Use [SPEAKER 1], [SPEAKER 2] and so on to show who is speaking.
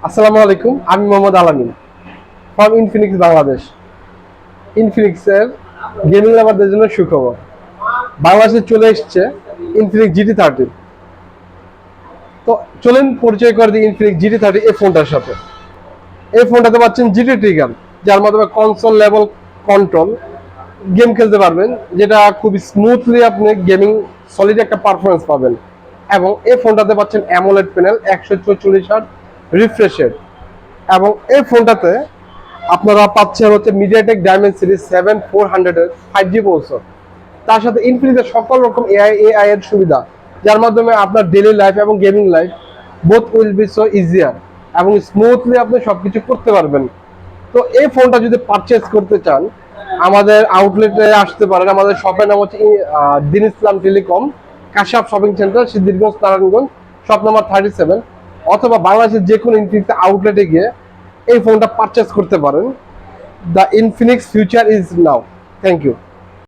[SPEAKER 1] আসসালামু আলাইকুম, আমি মোহাম্মদ আলামিন ফ্রম ইনফিনিক্স বাংলাদেশ। ইনফিনিক্সের গেমিং লাভারদের জন্য সুখবর, বাংলাদেশে চলে এসেছে ইনফিনিক্স GT30। তো চলেন পরিচয় করে দিই ইনফিনিক্স GT30 এই ফোনটার সাথে। এই ফোনটাতে পাচ্ছেন জিটি ট্রিগার, যার মাধ্যমে কনসোল লেভেল কন্ট্রোল, গেম খেলতে পারবেন, যেটা খুব স্মুথলি আপনি গেমিং সলিড একটা পারফরমেন্স পাবেন। এবং এই ফোনটাতে পাচ্ছেন অ্যামোলেড প্যানেল 144 Hz রিফ্রেশের। এবং এই ফোনটাতে আপনারা পাচ্ছেন হচ্ছে মিডিয়াটেক ডায়মন্ড সিরিজ 7400 এর 5G প্রসেসর। তার সাথে ইনফিনিক্সের সকল রকম AI এর সুবিধা, যার মাধ্যমে আপনার ডেইলি লাইফ এবং gaming life both will be so easier এবং স্মুথলি আপনি সবকিছু করতে পারবেন। তো এই ফোনটা যদি পারচেজ করতে চান, আমাদের আউটলেটে আসতে পারেন। আমাদের শপের নাম হচ্ছে দিন ইসলাম টেলিকম, কাশাপ shopping centre, Siddhirganj, Narayanganj, shop number 37। অথবা বাংলাদেশের যে কোনো ইনফিনিক্স আউটলেটে গিয়ে এই ফোনটা পারচেজ করতে পারেন। The Infinix future is now. Thank you.